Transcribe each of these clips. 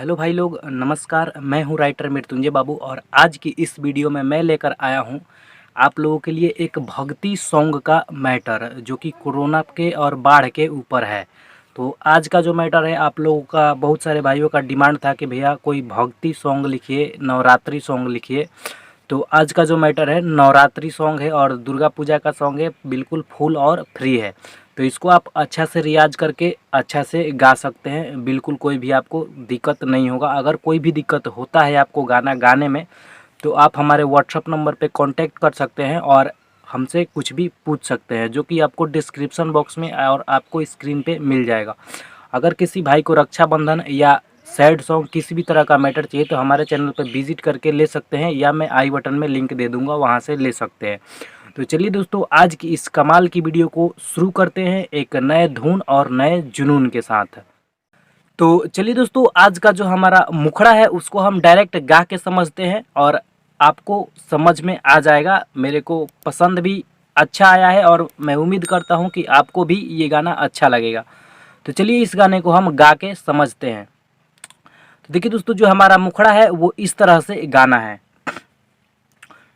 Hello भाई लोग, नमस्कार। मैं हूं राइटर मृत्युंजय बाबू और आज की इस वीडियो में मैं लेकर आया हूं आप लोगों के लिए एक भक्ति सॉन्ग का मैटर जो कि कोरोना के और बाढ़ के ऊपर है। तो आज का जो मैटर है, आप लोगों का बहुत सारे भाइयों का डिमांड था कि भैया कोई भक्ति सॉन्ग लिखिए, नवरात्रि सॉन्ग लिखिए। तो आज का जो मैटर है नवरात्रि सॉन्ग है और दुर्गा पूजा का सॉन्ग है, बिल्कुल फुल और फ्री है। तो इसको आप अच्छा से रियाज करके अच्छा से गा सकते हैं, बिल्कुल कोई भी आपको दिक्कत नहीं होगा। अगर कोई भी दिक्कत होता है आपको गाना गाने में तो आप हमारे व्हाट्सअप नंबर पे कांटेक्ट कर सकते हैं और हमसे कुछ भी पूछ सकते हैं, जो कि आपको डिस्क्रिप्शन बॉक्स में और आपको स्क्रीन पे मिल जाएगा। अगर किसी भाई को रक्षाबंधन या सैड सॉन्ग किसी भी तरह का मैटर चाहिए तो हमारे चैनल पर विजिट करके ले सकते हैं, या मैं आई बटन में लिंक दे दूंगा, वहाँ से ले सकते हैं। तो चलिए दोस्तों, आज की इस कमाल की वीडियो को शुरू करते हैं एक नए धुन और नए जुनून के साथ। तो चलिए दोस्तों, आज का जो हमारा मुखड़ा है उसको हम डायरेक्ट गा के समझते हैं और आपको समझ में आ जाएगा। मेरे को पसंद भी अच्छा आया है और मैं उम्मीद करता हूँ कि आपको भी ये गाना अच्छा लगेगा। तो चलिए इस गाने को हम गा के समझते हैं। तो देखिए दोस्तों, जो हमारा मुखड़ा है वो इस तरह से गाना है।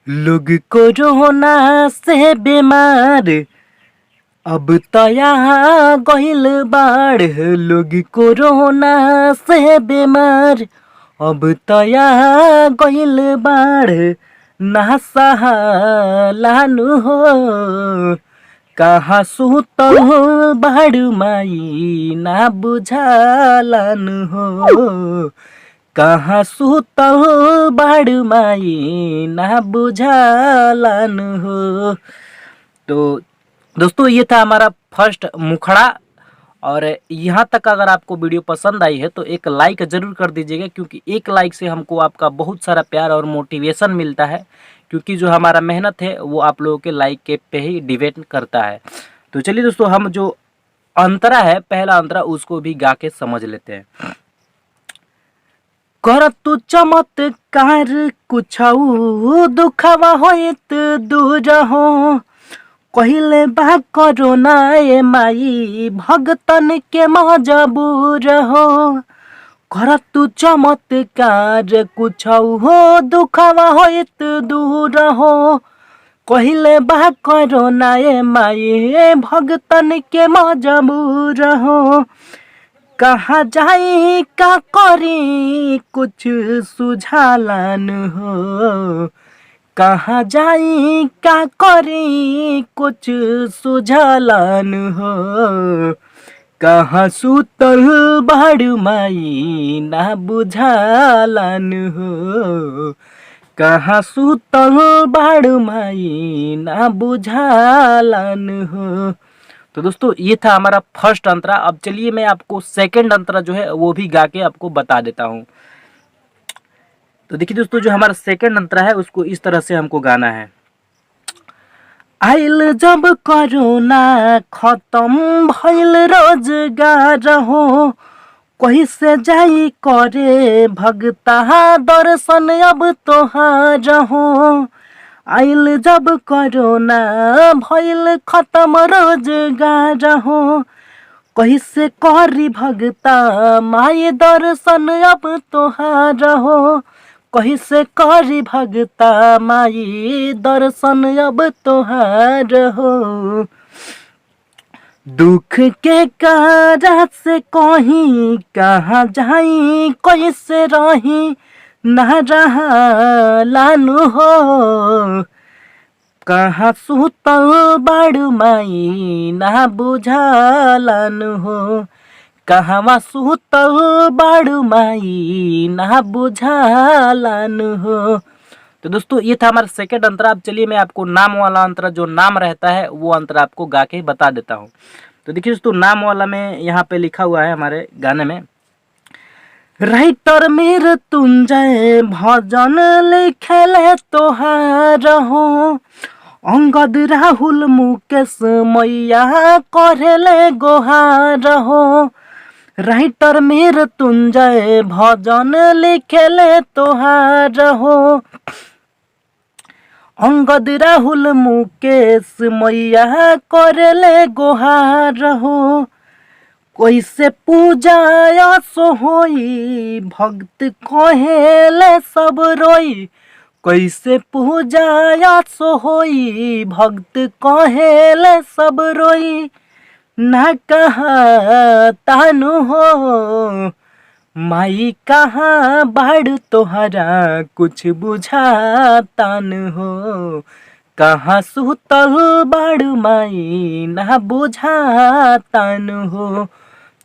लोग कोरोना से बीमार, अब तो यहाँ गइल बाढ़। लोग कोरोना से बीमार, अब तो यहाँ गइल बाढ़। ना सहालानु हो, कहाँ सुतल बाड़ू माई ना बुझालानु हो। कहाँ सुतल बाड़ू माई ना बुझालानु हो। तो दोस्तों, ये था हमारा फर्स्ट मुखड़ा। और यहाँ तक अगर आपको वीडियो पसंद आई है तो एक लाइक ज़रूर कर दीजिएगा, क्योंकि एक लाइक से हमको आपका बहुत सारा प्यार और मोटिवेशन मिलता है, क्योंकि जो हमारा मेहनत है वो आप लोगों के लाइक के पे ही डिपेंड करता है। तो चलिए दोस्तों, हम जो अंतरा है, पहला अंतरा, उसको भी गा के समझ लेते हैं। कर तू चमत्कार कुछऊ दुखवा होइत दूर हो, कहिले बा कोरोना ए माई भगतन के मजबूर हो। कर तू चमत्कार कुछऊ हो दुखवा होइत दूर हो, कहिले बा कोरोना ए माई भगतन के मजबूर हो। कहाँ जाई का करी कुछ सुझालन हो, कहाँ जाई का करी कुछ सुझालन हो। कहाँ सुतल बाड़ू माई ना बुझालन हो, कहाँ सुतल बाड़ू माई ना बुझालन हो। तो दोस्तों, ये था हमारा फर्स्ट अंतरा। अब चलिए मैं आपको सेकंड अंतरा जो है वो भी गा के आपको बता देता हूँ। तो देखिए दोस्तों, जो हमारा सेकंड अंतरा है उसको इस तरह से हमको गाना है। आइल जब कोरोना खत्म भइल रोजगार हो, कहीं से जाई करे भगता दर्शन अब तोहार हो। आइल जब कोरोना भइल खत्म रोजगार हो, कहीं से करी भगता माई दर्शन अब तोहार हो। कहीं से करी भगता माई दर्शन अब तोहार हो। दुख के कारण से कहीं कहाँ जाई कैसे रही ना रहा लानु हो। कहाँ सुतल बाड़ू माई ना बुझालानु हो, कहवा सुतल बाड़ू माई ना बुझालानु हो। तो दोस्तों, ये था हमारा सेकंड अंतरा। अब चलिए मैं आपको नाम वाला अंतरा, जो नाम रहता है वो अंतरा आपको गा के बता देता हूँ। तो देखिए दोस्तों, नाम वाला में यहाँ पे लिखा हुआ है हमारे गाने में, राइटर मृत्युंजय भजन लिखले तोहार हो। अंगद राहुल मुकेश मैया करेले गोहार हो। राइटर मृत्युंजय भजन लिखले तोहार हो। अंगद राहुल मुकेश मैया करेले गोहार हो। कैसे पूजाया सो होई भक्त कहेले सब रोई। कैसे पूजाया सो होई भक्त कहेले सब रोई। ना कहा तानु हो माई कहाँ बाड़ तोहरा कुछ बुझाता न हो। कहाँ सुतल बाड़ माई ना बुझाता न हो।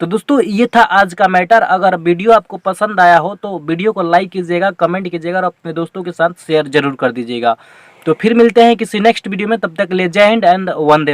तो दोस्तों ये था आज का मैटर। अगर वीडियो आपको पसंद आया हो तो वीडियो को लाइक कीजिएगा, कमेंट कीजिएगा और अपने दोस्तों के साथ शेयर जरूर कर दीजिएगा। तो फिर मिलते हैं किसी नेक्स्ट वीडियो में, तब तक के लिए जय हिंद एंड वंदे।